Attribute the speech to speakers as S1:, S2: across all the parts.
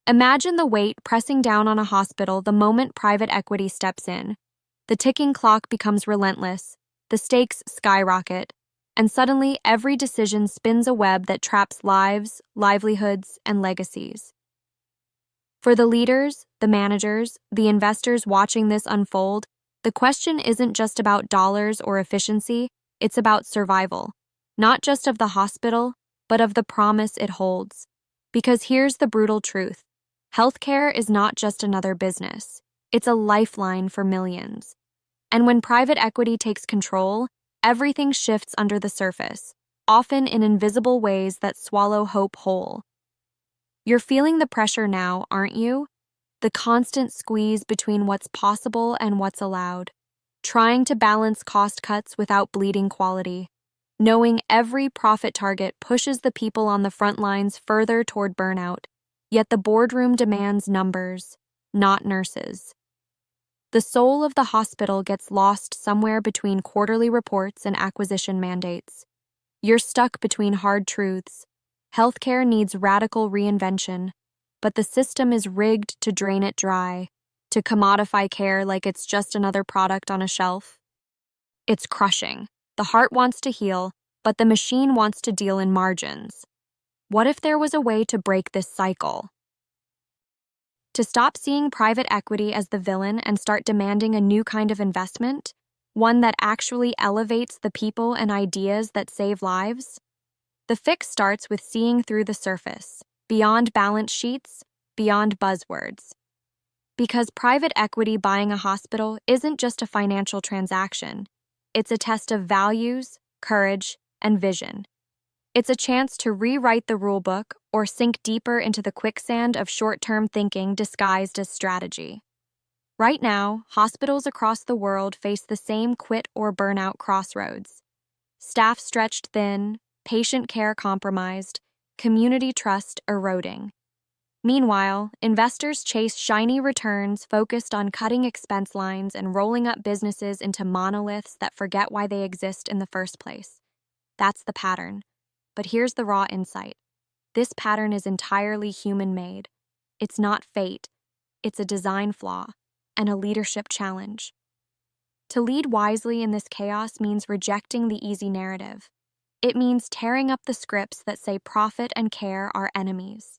S1: Imagine the weight pressing down on a hospital the moment private equity steps in. The ticking clock becomes relentless, the stakes skyrocket, and suddenly every decision spins a web that traps lives, livelihoods, and legacies. For the leaders, the managers, the investors watching this unfold, the question isn't just about dollars or efficiency, it's about survival, not just of the hospital, but of the promise it holds. Because here's the brutal truth. Healthcare is not just another business. It's a lifeline for millions. And when private equity takes control, everything shifts under the surface, often in invisible ways that swallow hope whole. You're feeling the pressure now, aren't you? The constant squeeze between what's possible and what's allowed. Trying to balance cost cuts without bleeding quality. Knowing every profit target pushes the people on the front lines further toward burnout. Yet the boardroom demands numbers, not nurses. The soul of the hospital gets lost somewhere between quarterly reports and acquisition mandates. You're stuck between hard truths. Healthcare needs radical reinvention, but the system is rigged to drain it dry, to commodify care like it's just another product on a shelf. It's crushing. The heart wants to heal, but the machine wants to deal in margins. What if there was a way to break this cycle? To stop seeing private equity as the villain and start demanding a new kind of investment, one that actually elevates the people and ideas that save lives? The fix starts with seeing through the surface, beyond balance sheets, beyond buzzwords. Because private equity buying a hospital isn't just a financial transaction, it's a test of values, courage, and vision. It's a chance to rewrite the rulebook or sink deeper into the quicksand of short-term thinking disguised as strategy. Right now, hospitals across the world face the same quit or burnout crossroads. Staff stretched thin, patient care compromised, community trust eroding. Meanwhile, investors chase shiny returns focused on cutting expense lines and rolling up businesses into monoliths that forget why they exist in the first place. That's the pattern. But here's the raw insight. This pattern is entirely human-made. It's not fate. It's a design flaw and a leadership challenge. To lead wisely in this chaos means rejecting the easy narrative. It means tearing up the scripts that say profit and care are enemies.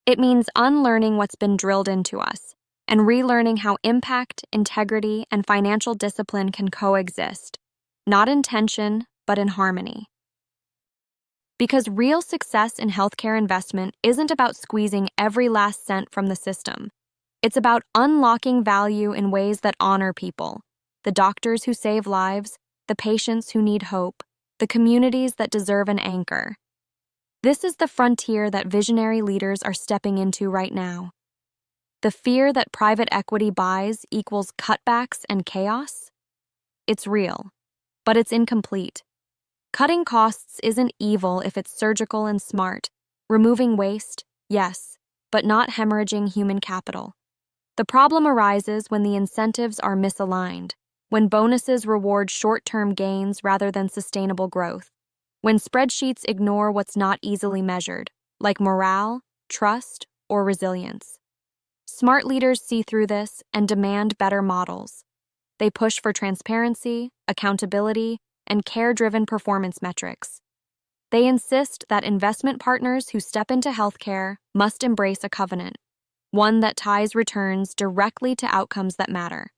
S1: It means unlearning what's been drilled into us and relearning how impact, integrity, and financial discipline can coexist, not in tension, but in harmony. Because real success in healthcare investment isn't about squeezing every last cent from the system. It's about unlocking value in ways that honor people, the doctors who save lives, the patients who need hope, the communities that deserve an anchor. This is the frontier that visionary leaders are stepping into right now. The fear that private equity buys equals cutbacks and chaos? It's real, but it's incomplete. Cutting costs isn't evil if it's surgical and smart. Removing waste, yes, but not hemorrhaging human capital. The problem arises when the incentives are misaligned, when bonuses reward short-term gains rather than sustainable growth, when spreadsheets ignore what's not easily measured, like morale, trust, or resilience. Smart leaders see through this and demand better models. They push for transparency, accountability, and care-driven performance metrics. They insist that investment partners who step into healthcare must embrace a covenant, one that ties returns directly to outcomes that matter: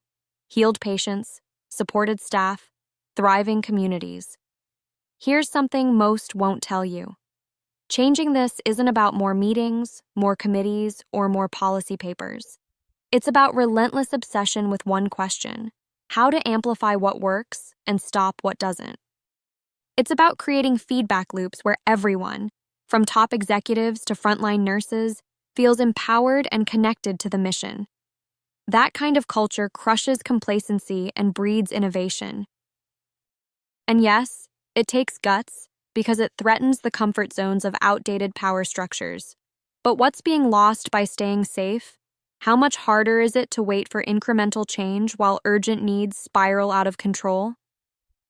S1: healed patients, supported staff, thriving communities. Here's something most won't tell you. Changing this isn't about more meetings, more committees, or more policy papers. It's about relentless obsession with one question: how to amplify what works and stop what doesn't. It's about creating feedback loops where everyone, from top executives to frontline nurses, feels empowered and connected to the mission. That kind of culture crushes complacency and breeds innovation. And yes, it takes guts because it threatens the comfort zones of outdated power structures. But what's being lost by staying safe? How much harder is it to wait for incremental change while urgent needs spiral out of control?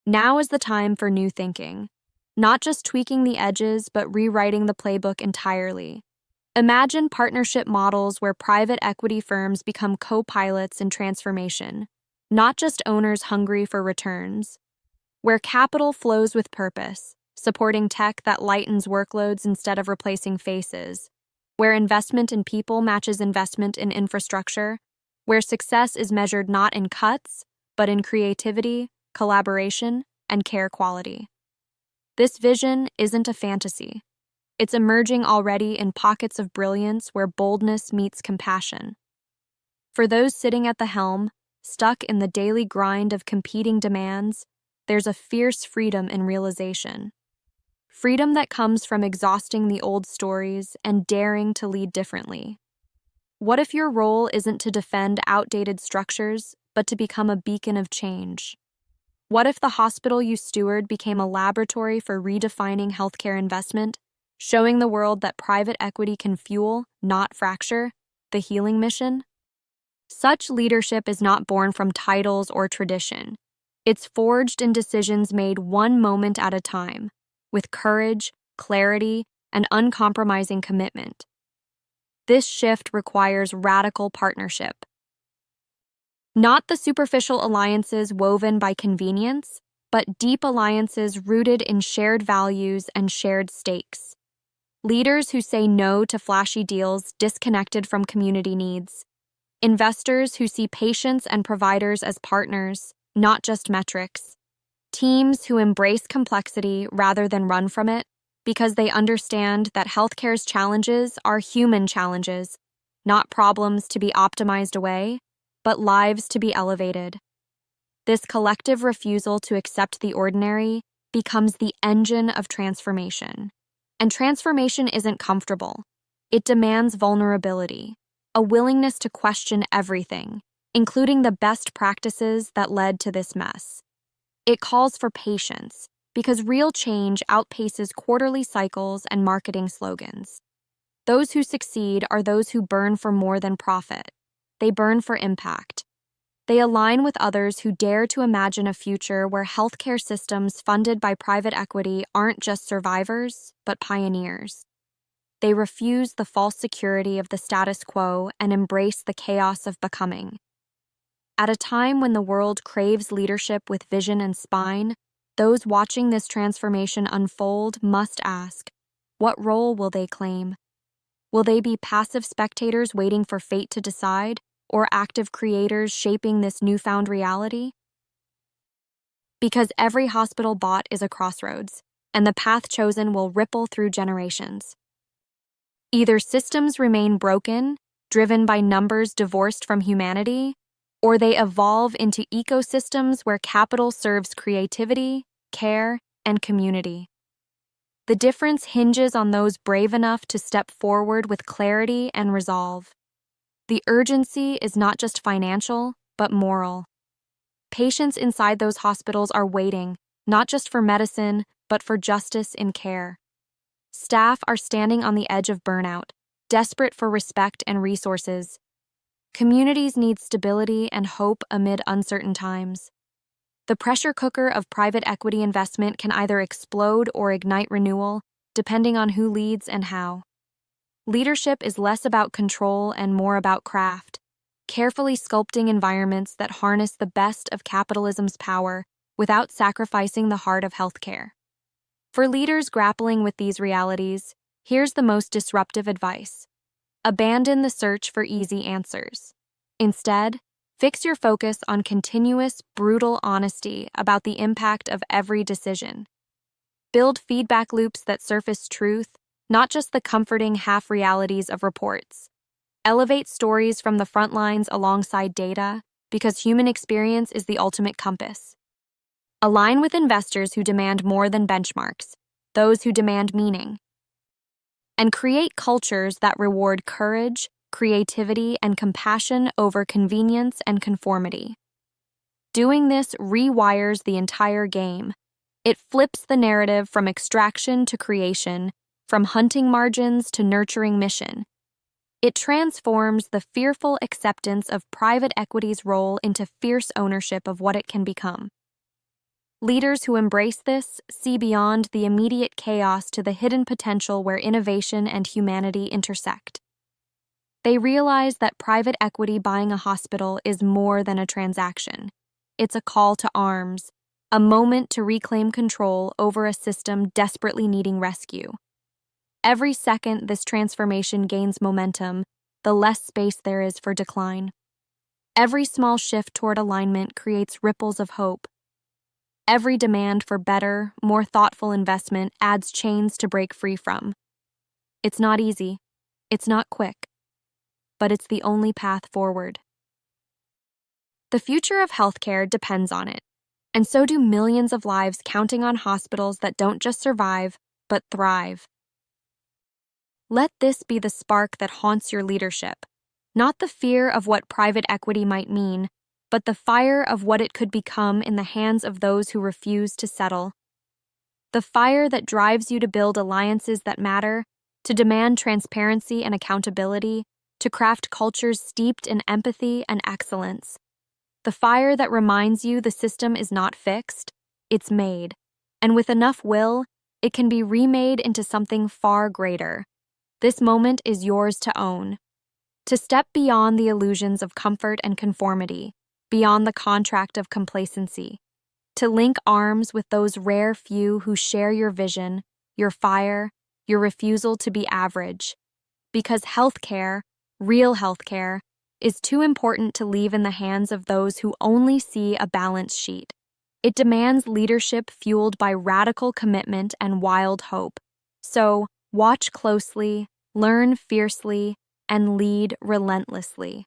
S1: Now is the time for new thinking. Not just tweaking the edges, but rewriting the playbook entirely. Imagine partnership models where private equity firms become co-pilots in transformation, not just owners hungry for returns. Where capital flows with purpose, supporting tech that lightens workloads instead of replacing faces. Where investment in people matches investment in infrastructure. Where success is measured not in cuts, but in creativity, collaboration, and care quality. This vision isn't a fantasy. It's emerging already in pockets of brilliance where boldness meets compassion. For those sitting at the helm, stuck in the daily grind of competing demands, there's a fierce freedom in realization. Freedom that comes from exhausting the old stories and daring to lead differently. What if your role isn't to defend outdated structures, but to become a beacon of change? What if the hospital you steward became a laboratory for redefining healthcare investment, showing the world that private equity can fuel, not fracture, the healing mission? Such leadership is not born from titles or tradition. It's forged in decisions made one moment at a time, with courage, clarity, and uncompromising commitment. This shift requires radical partnership. Not the superficial alliances woven by convenience, but deep alliances rooted in shared values and shared stakes. Leaders who say no to flashy deals disconnected from community needs. Investors who see patients and providers as partners, not just metrics. Teams who embrace complexity rather than run from it, because they understand that healthcare's challenges are human challenges, not problems to be optimized away, but lives to be elevated. This collective refusal to accept the ordinary becomes the engine of transformation. And transformation isn't comfortable. It demands vulnerability, a willingness to question everything, including the best practices that led to this mess. It calls for patience, because real change outpaces quarterly cycles and marketing slogans. Those who succeed are those who burn for more than profit. They burn for impact. They align with others who dare to imagine a future where healthcare systems funded by private equity aren't just survivors, but pioneers. They refuse the false security of the status quo and embrace the chaos of becoming. At a time when the world craves leadership with vision and spine, those watching this transformation unfold must ask, what role will they claim? Will they be passive spectators waiting for fate to decide, or active creators shaping this newfound reality? Because every hospital bought is a crossroads, and the path chosen will ripple through generations. Either systems remain broken, driven by numbers divorced from humanity, or they evolve into ecosystems where capital serves creativity, care, and community. The difference hinges on those brave enough to step forward with clarity and resolve. The urgency is not just financial, but moral. Patients inside those hospitals are waiting, not just for medicine, but for justice in care. Staff are standing on the edge of burnout, desperate for respect and resources. Communities need stability and hope amid uncertain times. The pressure cooker of private equity investment can either explode or ignite renewal, depending on who leads and how. Leadership is less about control and more about craft, carefully sculpting environments that harness the best of capitalism's power without sacrificing the heart of healthcare. For leaders grappling with these realities, here's the most disruptive advice. Abandon the search for easy answers. Instead, fix your focus on continuous, brutal honesty about the impact of every decision. Build feedback loops that surface truth, not just the comforting half-realities of reports. Elevate stories from the front lines alongside data, because human experience is the ultimate compass. Align with investors who demand more than benchmarks, those who demand meaning. And create cultures that reward courage, creativity, and compassion over convenience and conformity. Doing this rewires the entire game. It flips the narrative from extraction to creation, from hunting margins to nurturing mission. It transforms the fearful acceptance of private equity's role into fierce ownership of what it can become. Leaders who embrace this see beyond the immediate chaos to the hidden potential where innovation and humanity intersect. They realize that private equity buying a hospital is more than a transaction. It's a call to arms, a moment to reclaim control over a system desperately needing rescue. Every second this transformation gains momentum, the less space there is for decline. Every small shift toward alignment creates ripples of hope. Every demand for better, more thoughtful investment adds chains to break free from. It's not easy. It's not quick. But it's the only path forward. The future of healthcare depends on it, and so do millions of lives counting on hospitals that don't just survive, but thrive. Let this be the spark that haunts your leadership, not the fear of what private equity might mean, but the fire of what it could become in the hands of those who refuse to settle. The fire that drives you to build alliances that matter, to demand transparency and accountability, to craft cultures steeped in empathy and excellence. The fire that reminds you the system is not fixed, it's made, and with enough will, it can be remade into something far greater. This moment is yours to own. To step beyond the illusions of comfort and conformity, beyond the contract of complacency. To link arms with those rare few who share your vision, your fire, your refusal to be average. Because healthcare, real healthcare, is too important to leave in the hands of those who only see a balance sheet. It demands leadership fueled by radical commitment and wild hope. So, watch closely, learn fiercely, and lead relentlessly.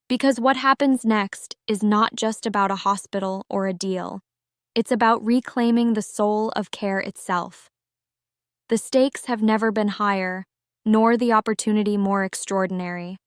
S1: Because what happens next is not just about a hospital or a deal. It's about reclaiming the soul of care itself. The stakes have never been higher, nor the opportunity more extraordinary.